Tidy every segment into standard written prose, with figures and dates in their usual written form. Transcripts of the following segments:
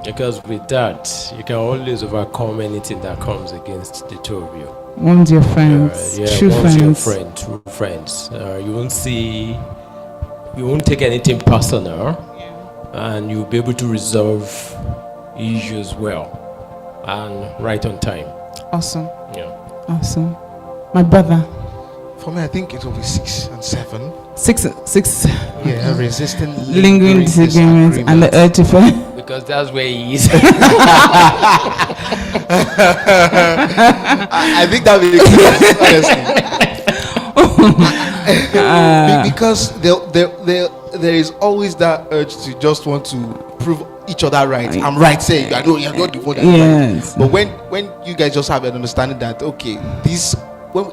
Because with that, you can always overcome anything that comes against the two of you. One's your friends, true one's friends. your friend, true friends. You won't take anything personal, and you'll be able to resolve issues well and right on time. Awesome. Yeah. Awesome. My brother. For me, I think it will be 6 and 7. Six. Yeah, resisting Lingering disagreements and the urge to fight. Because that's where he is. I think that will be honestly. Because there is always that urge to just want to prove each other right. I'm right, say I know you're not the one that's Yes. right. But when you guys just have an understanding that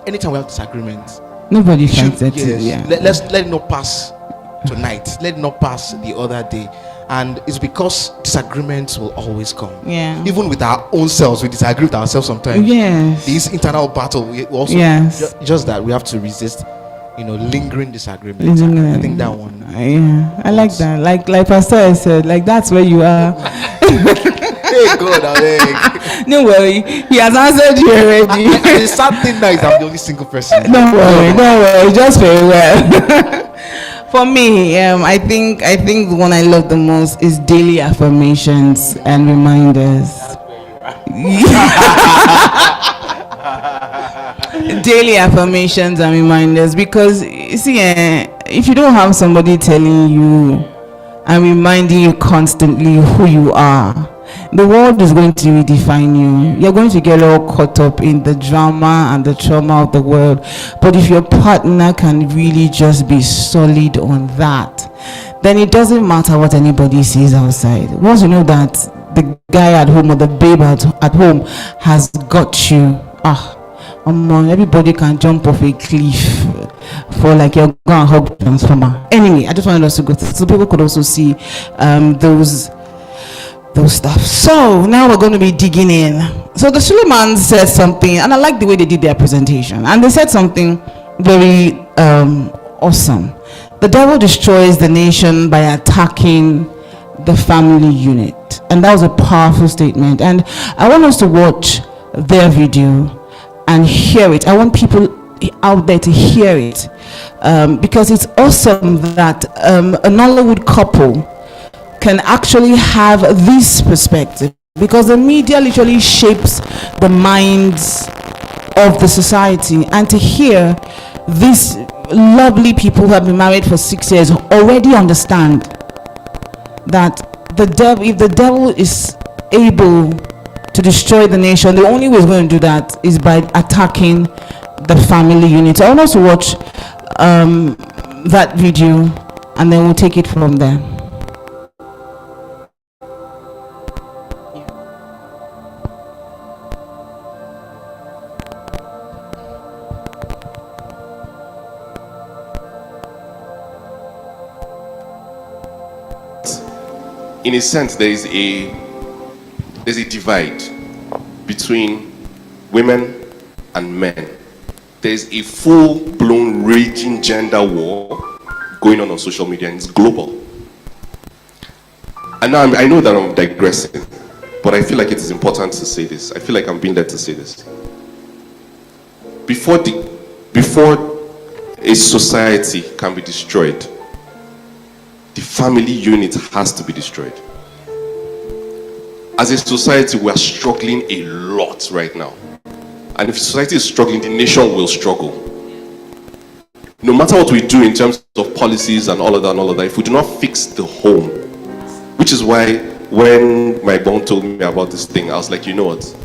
anytime we have disagreements, Nobody fights it. Yeah. Let it not pass tonight. Let it not pass the other day. And it's because disagreements will always come. Yeah. Even with our own selves, we disagree with ourselves sometimes. Yes. This internal battle, we also just that we have to resist, lingering disagreements. I think that one. Yeah, I like that. Like Pastor I said, like that's where you are. Hey God, I beg. No worry, he has answered you already. The sad thing now is I'm the only single person. Don't worry, just very well. For me, I think the one I love the most is daily affirmations and reminders. Daily affirmations and reminders, because you see, if you don't have somebody telling you and reminding you constantly who you are, the world is going to redefine you. You're going to get all caught up in the drama and the trauma of the world. But if your partner can really just be solid on that, then it doesn't matter what anybody sees outside. Once you know that the guy at home or the babe at home has got you, everybody can jump off a cliff for like you're going to hug transformer. Anyway, I just wanted us to go through so people could also see those stuff. So now we're going to be digging in. So the Suleiman said something, and I like the way they did their presentation, and they said something very awesome. The devil destroys the nation by attacking the family unit, and that was a powerful statement. And I want us to watch their video and hear it. I want people out there to hear it, because it's awesome that a Nollywood couple can actually have this perspective, because the media literally shapes the minds of the society. And to hear these lovely people who have been married for 6 years already understand that if the devil is able to destroy the nation, the only way he's going to do that is by attacking the family unit. So I want us to watch that video, and then we'll take it from there. In a sense, there's a divide between women and men. There's a full-blown raging gender war going on social media, and it's global. And now I know that I'm digressing, but I feel like it is important to say this. I feel like I'm being led to say this. Before a society can be destroyed, the family unit has to be destroyed. As a society, we are struggling a lot right now. And if society is struggling, the nation will struggle. No matter what we do in terms of policies and all of that, if we do not fix the home, which is why when my mom told me about this thing, I was like, you know what?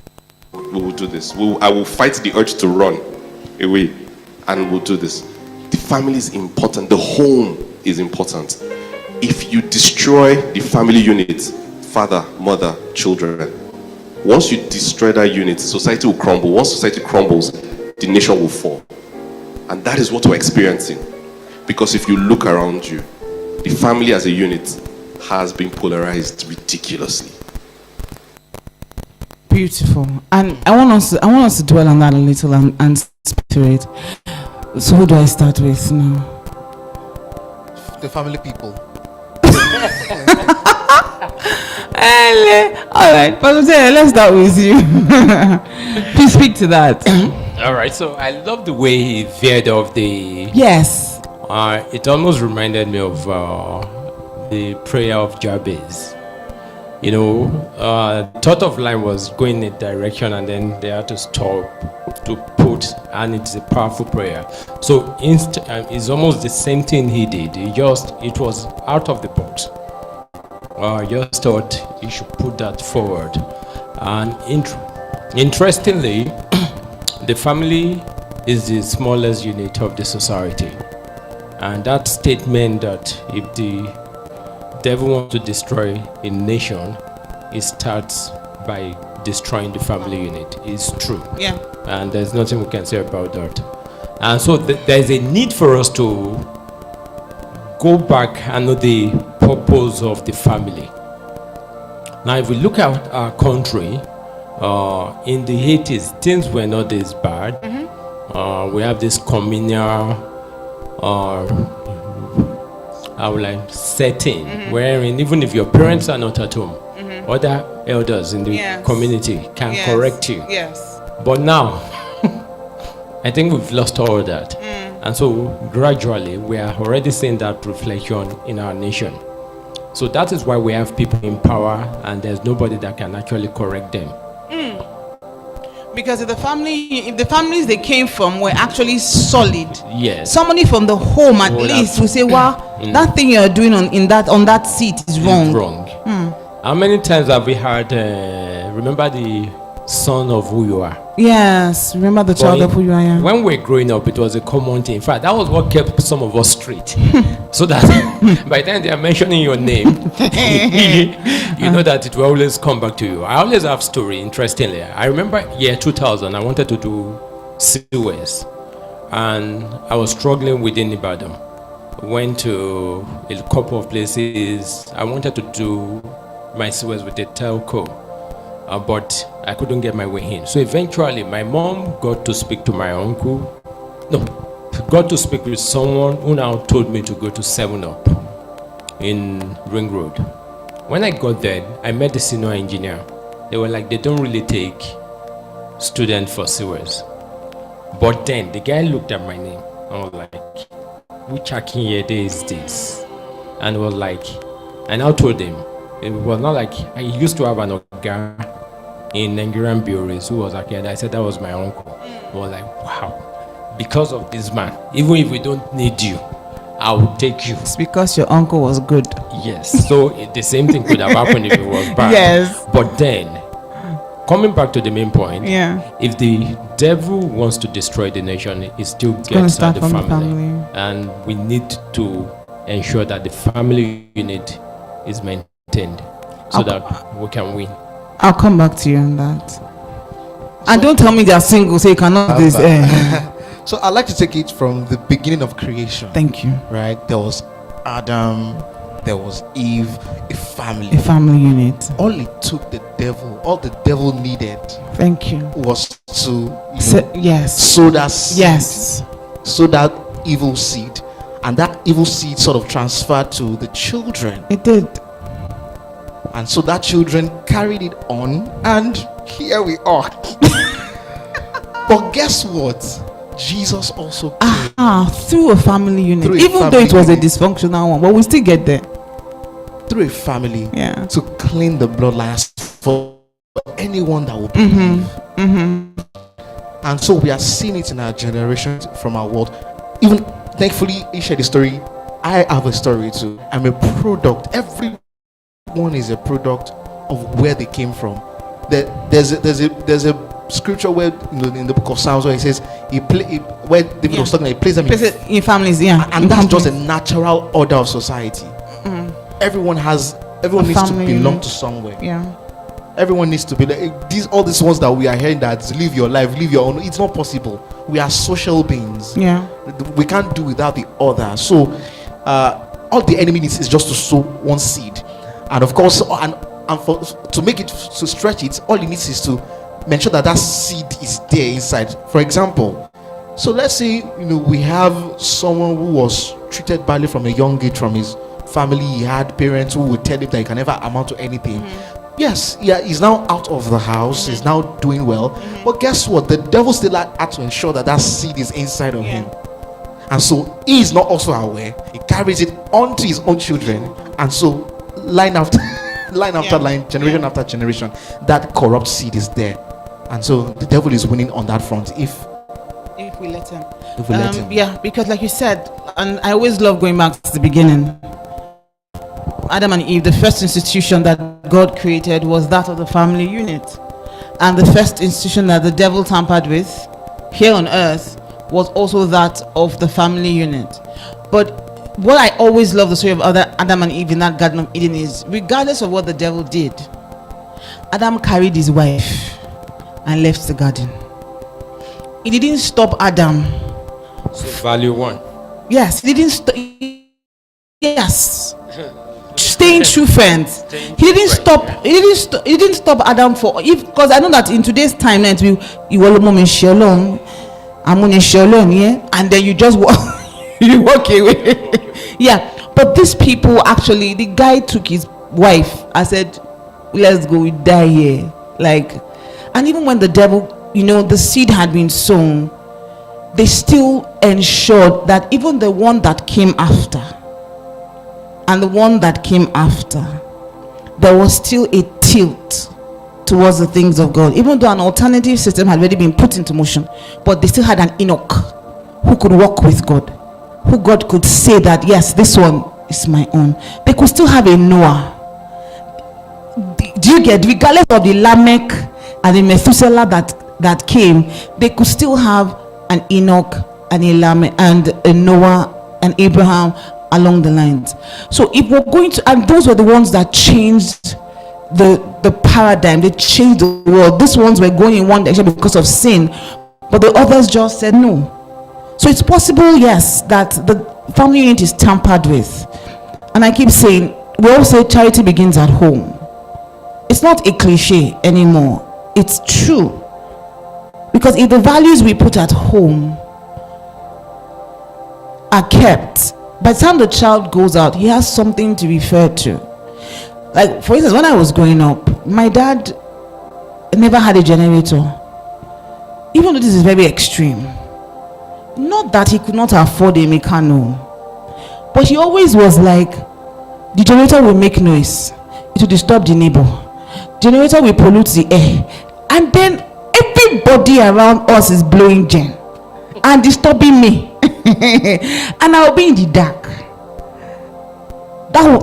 We will do this. I will fight the urge to run away, and we'll do this. The family is important. The home is important. If you destroy the family unit, father, mother, children, once you destroy that unit, society will crumble. Once society crumbles, the nation will fall. And that is what we're experiencing. Because if you look around you, the family as a unit has been polarized ridiculously. Beautiful. And I want us to dwell on that a little and speak to it. So who do I start with now? The family people. All right, Pastor, let's start with you. Please speak to that. All right, so I love the way he veered off the. Yes. It almost reminded me of the prayer of Jabez. You know, thought of line was going in a direction and then they had to stop to put, and it's a powerful prayer. So it's almost the same thing he did. It was out of the box. I just thought you should put that forward. And interestingly, the family is the smallest unit of the society. And that statement that if the devil wants to destroy a nation, it starts by destroying the family unit is true. Yeah. And there's nothing we can say about that. And so there's a need for us to go back and know the purpose of the family. Now, if we look at our country, in the 80s, things were not this bad. We have this communal setting wherein even if your parents are not at home, other elders in the community can correct you. Yes. But now, I think we've lost all that. And so gradually, we are already seeing that reflection in our nation. So that is why we have people in power and there's nobody that can actually correct them. Because if the families they came from were actually solid, Yes. somebody from the home at least will say, "Well, that thing you're doing on that seat is wrong." Wrong. How many times have we heard, remember the son of who you are? Yes, remember the child of who you are. Yeah. When we were growing up, it was a common thing. In fact, that was what kept some of us straight. So that by the time they are mentioning your name, you know that it will always come back to you. I always have story, interestingly. I remember year 2000, I wanted to do COS. And I was struggling within Ibadan. Went to a couple of places. I wanted to do my COS with a telco. But I couldn't get my way in. So eventually, my mom got to speak to my uncle. No, got to speak with someone who now told me to go to 7-Up in Ring Road. When I got there, I met the senior engineer. They were like, they don't really take students for COS. But then the guy looked at my name and was like, which Akinye is this? And was like, and I told him, it was not like I used to have an Oga in Nigerian bureaus who was like, and I said that was my uncle. I was like, wow, because of this man, even if we don't need you, I will take you. It's because your uncle was good. Yes. So the same thing could have happened if it was bad. Yes. But then, coming back to the main point, if the devil wants to destroy the nation, it still gets at the family. And we need to ensure that the family unit is maintained so that we can win. I'll come back to you on that. And don't tell me they are single, so you cannot do this. So I'd like to take it from the beginning of creation. Thank you. Right? There was Adam, there was Eve, a family. A family unit. All it took the devil needed. Thank you. Was to sow that seed. Yes. Sow that evil seed. And that evil seed sort of transferred to the children. It did. And so that children carried it on, and here we are. But guess what? Jesus also came. Through a family unit. Even though it was a dysfunctional one, but we still get there. Through a family. Yeah. To clean the bloodlines for anyone that will believe. And so we are seeing it in our generation, from our world. Even thankfully, he shared a story. I have a story too. I'm a product. Everyone is a product of where they came from. There's a scripture where in the book of Psalms where it says where David was talking, he plays them in families, and that's just a natural order of society. Everyone needs to belong to somewhere. Everyone needs to be like all these ones that we are hearing that live your life, live your own. It's not possible. We are social beings. We can't do without the other. So all the enemy needs is just to sow one seed, and of course, to make it, to stretch it, all he needs is to make sure that seed is there inside. For example, so let's say we have someone who was treated badly from a young age from his family, he had parents who would tell him that he can never amount to anything. Yes, yeah, he's now out of the house, he's now doing well. But guess what? The devil still had to ensure that that seed is inside of him. And so he is not also aware. He carries it onto his own children. And so line after line, generation after generation, that corrupt seed is there. And so the devil is winning on that front if we let him. If we let him. Yeah, because like you said, and I always love going back to the beginning. Adam and Eve, the first institution that God created was that of the family unit. And the first institution that the devil tampered with here on earth was also that of the family unit. But what I always love the story of Adam and Eve in that Garden of Eden is, regardless of what the devil did, Adam carried his wife and left the garden. It didn't stop Adam. So value one. Yes, he didn't stop. Yes. Staying true friends. He didn't stop. He didn't stop Adam for, if, because I know that in today's time you will moment shalom, yeah, and then you just walk, you walk away. Yeah, but these people actually, the guy took his wife and said, "Let's go, we die here." Like, and even when the devil, the seed had been sown, they still ensured that even the one that came after, and the one that came after, there was still a tilt towards the things of God, even though an alternative system had already been put into motion. But they still had an Enoch who could walk with God, who God could say that, yes, this one is my own. They could still have a Noah. Do you get, regardless of the Lamech and the Methuselah that came, they could still have an Enoch and a Lamech and a Noah and Abraham along the lines. So if we're going to, and those were the ones that changed the paradigm, they changed the world. These ones were going in one direction because of sin, but the others just said no. So it's possible, yes, that the family unit is tampered with. And I keep saying, we all say charity begins at home. It's not a cliche anymore, it's true. Because if the values we put at home are kept, by the time the child goes out, he has something to refer to. Like, for instance, when I was growing up, my dad never had a generator. Even though this is very extreme. Not that he could not afford a mechano, but he always was like, the generator will make noise, it will disturb the neighbor, generator will pollute the air, and then everybody around us is blowing gen and disturbing me. And I'll be in the dark.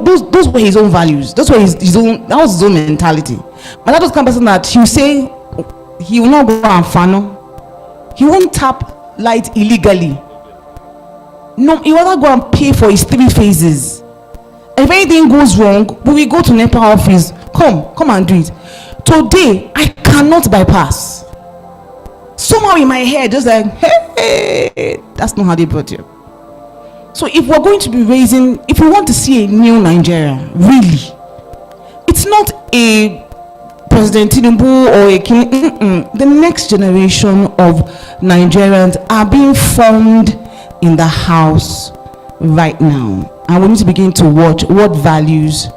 Those were his own values. Those were his own. That was his own mentality. My dad was the kind of person that he will say he will not go and funnel. He won't tap light illegally. No, he will not go and pay for his 3 phases. If anything goes wrong, we will go to NEPA office. Come and do it. Today, I cannot bypass. Somehow in my head, just like, hey, that's not how they brought you. So if we're going to be raising, if we want to see a new Nigeria, really, it's not a President Tinubu or a king. The next generation of Nigerians are being formed in the house right now, and we need to begin to watch what values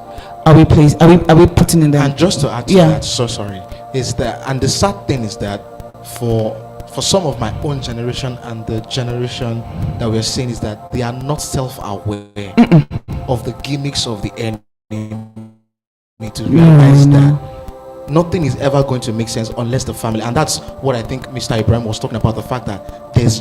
are we putting in there. And just to add to that, so sorry, is that, and the sad thing is that for some of my own generation and the generation that we're seeing, is that they are not self-aware of the gimmicks of the enemy to realize that nothing is ever going to make sense unless the family, and that's what I think Mr. Ibrahim was talking about, the fact that there's